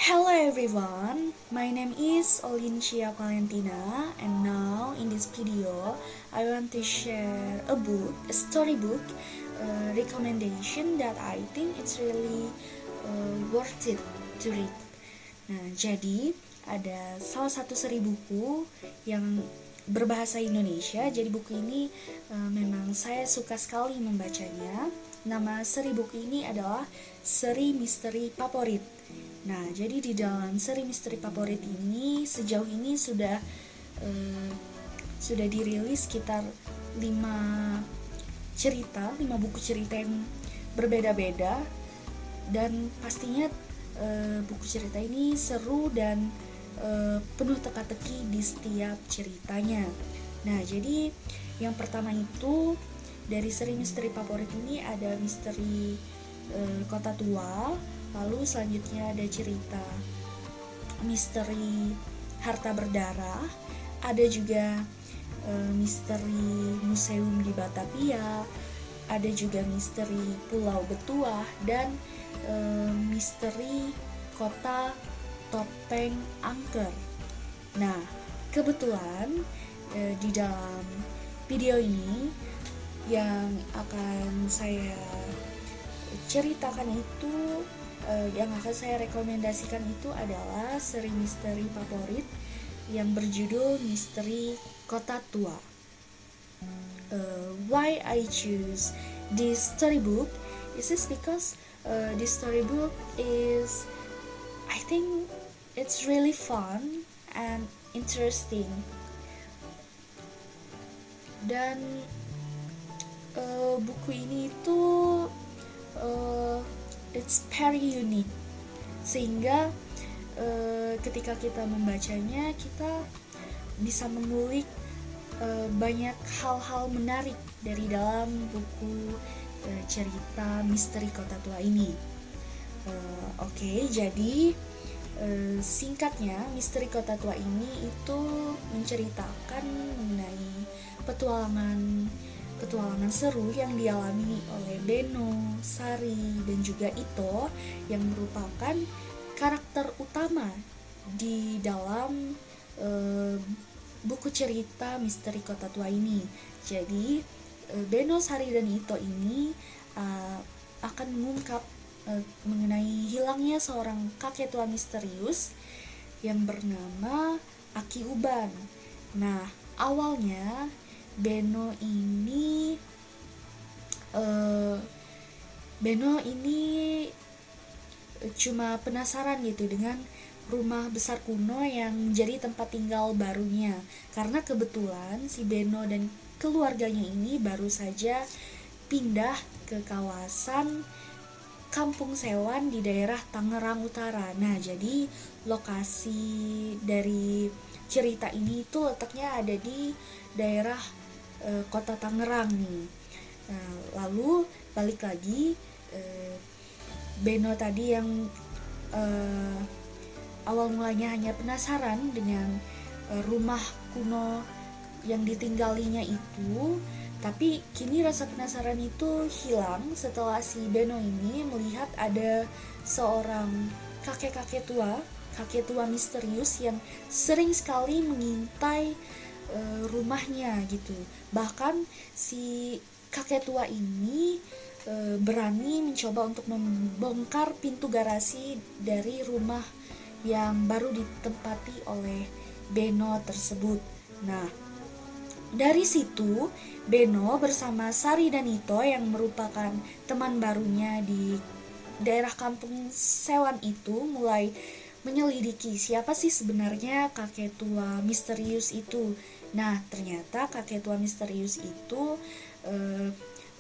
Hello everyone, my name is Olincia Valentina, and now in this video I want to share a storybook recommendation that I think it's really worth it to read. Nah, jadi ada salah satu seri buku yang berbahasa Indonesia. Jadi buku ini memang saya suka sekali membacanya. Nama seri buku ini adalah Seri Misteri Favorit. Nah, jadi di dalam seri Misteri Favorit ini sejauh ini sudah dirilis sekitar 5 buku cerita yang berbeda-beda, dan pastinya buku cerita ini seru dan penuh teka-teki di setiap ceritanya. Nah, jadi yang pertama itu dari seri Misteri Favorit ini ada Misteri Kota Tua, lalu selanjutnya ada cerita Misteri Harta Berdarah, ada juga Misteri Museum di Batavia, ada juga Misteri Pulau Betuah, dan Misteri Kota Topeng Angker. Nah, kebetulan di dalam video ini yang akan saya ceritakan itu, yang akan saya rekomendasikan itu adalah seri Misteri Favorit yang berjudul Misteri Kota Tua. Why I choose this storybook is because this storybook is, I think it's really fun and interesting, dan buku ini itu it's very unique, sehingga ketika kita membacanya kita bisa mengulik banyak hal-hal menarik dari dalam buku cerita Misteri Kota Tua ini. Oke, jadi singkatnya Misteri Kota Tua ini itu menceritakan mengenai petualangan seru yang dialami oleh Beno, Sari, dan juga Ito, yang merupakan karakter utama di dalam buku cerita Misteri Kota Tua ini. Jadi Beno, Sari, dan Ito ini akan mengungkap mengenai hilangnya seorang kakek tua misterius yang bernama Aki Uban. Nah, awalnya Beno ini cuma penasaran gitu dengan rumah besar kuno yang menjadi tempat tinggal barunya, karena kebetulan si Beno dan keluarganya ini baru saja pindah ke kawasan Kampung Sewan di daerah Tangerang Utara. Nah, jadi lokasi dari cerita ini itu letaknya ada di daerah kota Tangerang nih. Nah, lalu balik lagi, Beno tadi yang awal mulanya hanya penasaran dengan rumah kuno yang ditinggalinya itu, tapi kini rasa penasaran itu hilang setelah si Beno ini melihat ada seorang kakek tua misterius yang sering sekali mengintai rumahnya gitu. Bahkan si kakek tua ini berani mencoba untuk membongkar pintu garasi dari rumah yang baru ditempati oleh Beno tersebut. Nah, dari situ Beno bersama Sari dan Ito yang merupakan teman barunya di daerah Kampung Sewan itu mulai menyelidiki siapa sih sebenarnya kakek tua misterius itu. Nah, ternyata kakek tua misterius itu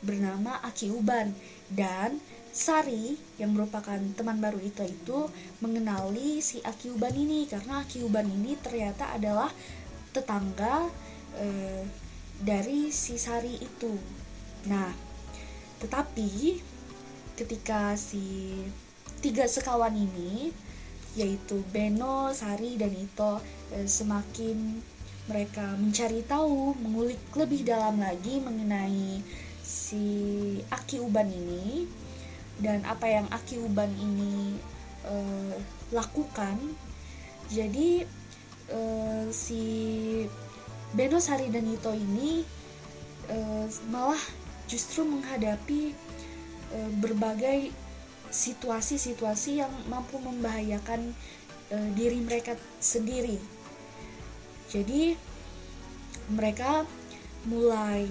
bernama Aki Uban, dan Sari yang merupakan teman baru itu mengenali si Aki Uban ini karena Aki Uban ini ternyata adalah tetangga dari si Sari itu. Nah, tetapi ketika si 3 sekawan ini, yaitu Beno, Sari, dan Ito, semakin mereka mencari tahu, mengulik lebih dalam lagi mengenai si Aki Uban ini dan apa yang Aki Uban ini lakukan. Jadi si Beno, Sari, dan Ito ini malah justru menghadapi berbagai situasi-situasi yang mampu membahayakan diri mereka sendiri. Jadi mereka mulai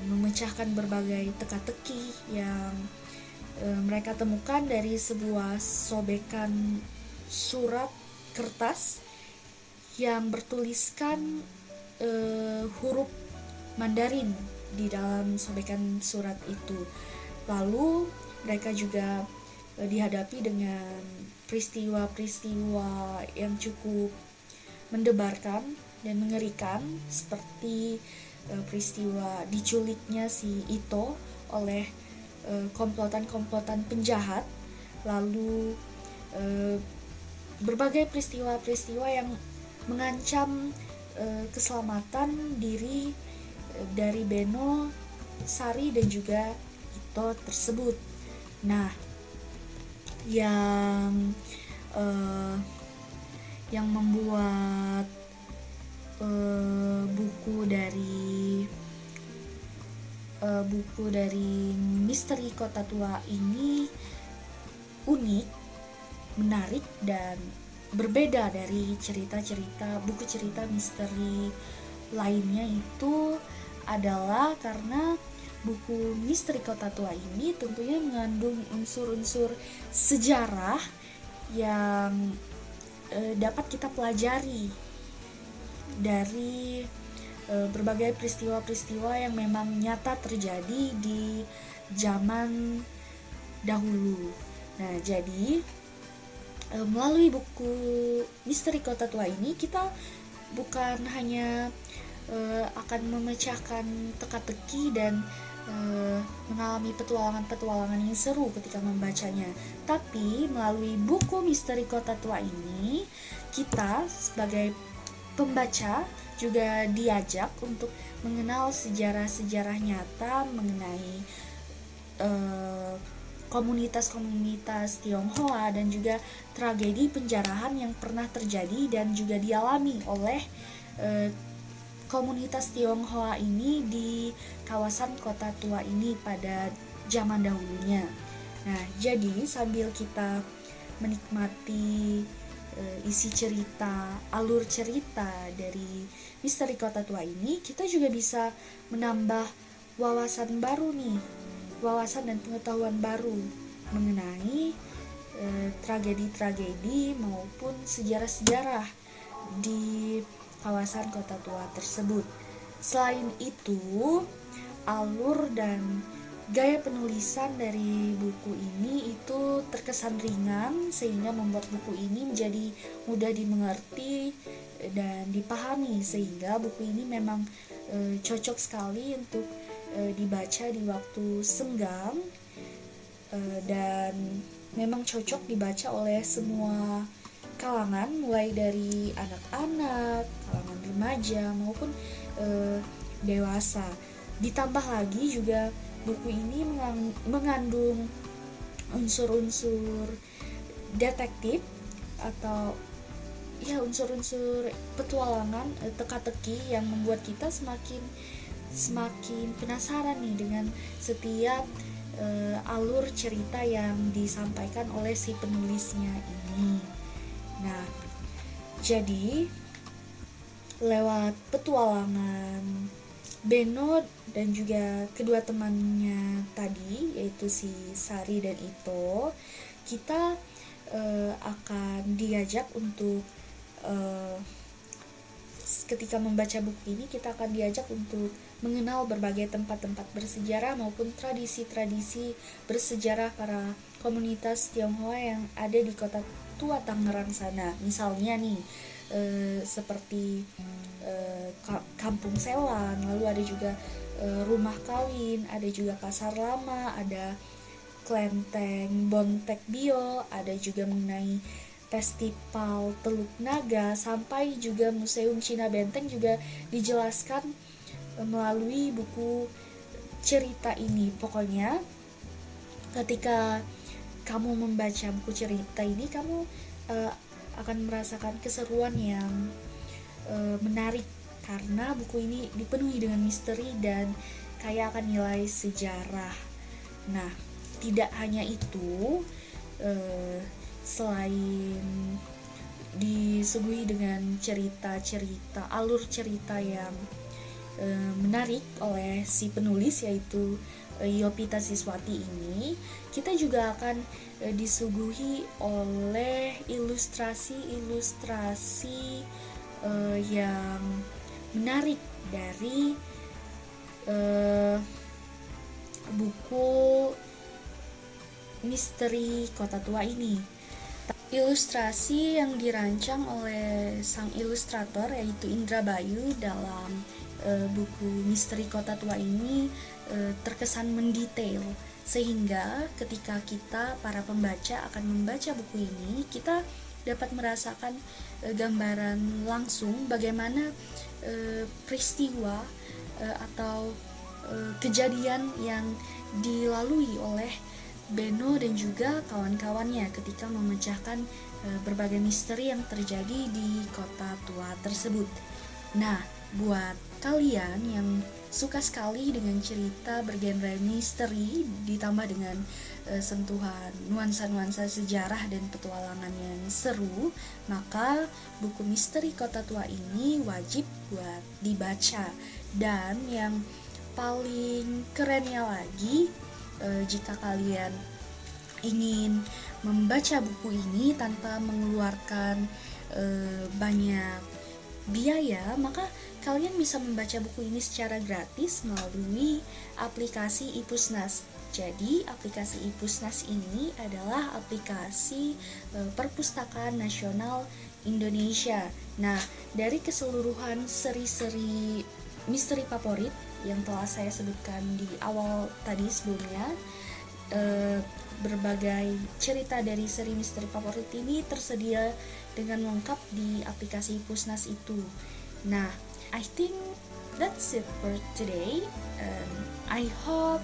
memecahkan berbagai teka-teki yang mereka temukan dari sebuah sobekan surat kertas yang bertuliskan huruf Mandarin di dalam sobekan surat itu. Lalu mereka juga dihadapi dengan peristiwa-peristiwa yang cukup mendebarkan dan mengerikan, seperti peristiwa diculiknya si Ito oleh komplotan-komplotan penjahat, lalu berbagai peristiwa-peristiwa yang mengancam keselamatan diri dari Beno, Sari, dan juga Ito tersebut. Nah, yang membuat buku dari Misteri Kota Tua ini unik, menarik, dan berbeda dari buku cerita misteri lainnya itu adalah karena buku Misteri Kota Tua ini tentunya mengandung unsur-unsur sejarah yang dapat kita pelajari dari berbagai peristiwa-peristiwa yang memang nyata terjadi di zaman dahulu. Nah, jadi melalui buku Misteri Kota Tua ini kita bukan hanya akan memecahkan teka-teki dan mengalami petualangan-petualangan yang seru ketika membacanya, tapi melalui buku Misteri Kota Tua ini kita sebagai pembaca juga diajak untuk mengenal sejarah-sejarah nyata mengenai komunitas-komunitas Tionghoa dan juga tragedi penjarahan yang pernah terjadi dan juga dialami oleh komunitas Tionghoa ini di kawasan Kota Tua ini pada zaman dahulunya. Nah, jadi sambil kita menikmati isi cerita, alur cerita dari Misteri Kota Tua ini, kita juga bisa menambah wawasan baru nih, wawasan dan pengetahuan baru mengenai tragedi-tragedi maupun sejarah-sejarah di kawasan Kota Tua tersebut. Selain itu, alur dan gaya penulisan dari buku ini itu terkesan ringan sehingga membuat buku ini menjadi mudah dimengerti dan dipahami, sehingga buku ini memang cocok sekali untuk dibaca di waktu senggang dan memang cocok dibaca oleh semua kalangan, mulai dari anak-anak, kalangan remaja maupun dewasa. Ditambah lagi juga buku ini mengandung unsur-unsur detektif atau ya unsur-unsur petualangan, teka-teki yang membuat kita semakin penasaran nih dengan setiap alur cerita yang disampaikan oleh si penulisnya ini. Nah, jadi lewat petualangan Beno dan juga kedua temannya tadi, yaitu si Sari dan Ito, kita akan diajak untuk ketika membaca buku ini kita akan diajak untuk mengenal berbagai tempat-tempat bersejarah maupun tradisi-tradisi bersejarah para komunitas Tionghoa yang ada di Kota Tua Tangerang sana. Misalnya nih seperti kampung sewan, lalu ada juga rumah kawin, ada juga pasar lama, ada kelenteng Bontek Bio, ada juga mengenai festival Teluk Naga, sampai juga Museum Cina Benteng juga dijelaskan melalui buku cerita ini. Pokoknya ketika kamu membaca buku cerita ini, kamu akan merasakan keseruan yang menarik, karena buku ini dipenuhi dengan misteri dan kaya akan nilai sejarah. Nah, tidak hanya itu, selain disuguhi dengan cerita-cerita, alur cerita yang menarik oleh si penulis, yaitu Yovita Siswati ini, kita juga akan disuguhi oleh ilustrasi-ilustrasi yang menarik dari buku misteri Kota Tua ini. Ilustrasi yang dirancang oleh sang ilustrator, yaitu Indra Bayu, dalam buku misteri Kota Tua ini terkesan mendetail, sehingga ketika kita para pembaca akan membaca buku ini, kita dapat merasakan gambaran langsung bagaimana peristiwa atau kejadian yang dilalui oleh Beno dan juga kawan-kawannya ketika memecahkan berbagai misteri yang terjadi di Kota Tua tersebut. Nah, buat kalian yang suka sekali dengan cerita bergenre misteri ditambah dengan sentuhan nuansa-nuansa sejarah dan petualangan yang seru, maka buku misteri Kota Tua ini wajib buat dibaca. Dan yang paling kerennya lagi, jika kalian ingin membaca buku ini tanpa mengeluarkan banyak biaya, maka kalian bisa membaca buku ini secara gratis melalui aplikasi Ipusnas. Jadi aplikasi Ipusnas ini adalah aplikasi Perpustakaan Nasional Indonesia. Nah, dari keseluruhan seri-seri misteri favorit yang telah saya sebutkan di awal tadi sebelumnya, berbagai cerita dari seri misteri favorit ini tersedia dengan lengkap di aplikasi Pusnas itu. Nah, I think that's it for today. I hope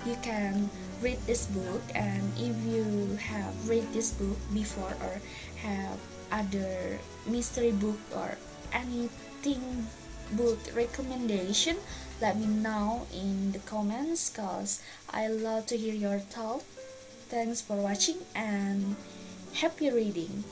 you can read this book, and if you have read this book before or have other mystery book or anything book recommendation, let me know in the comments, cause I love to hear your thoughts. Thanks for watching and happy reading.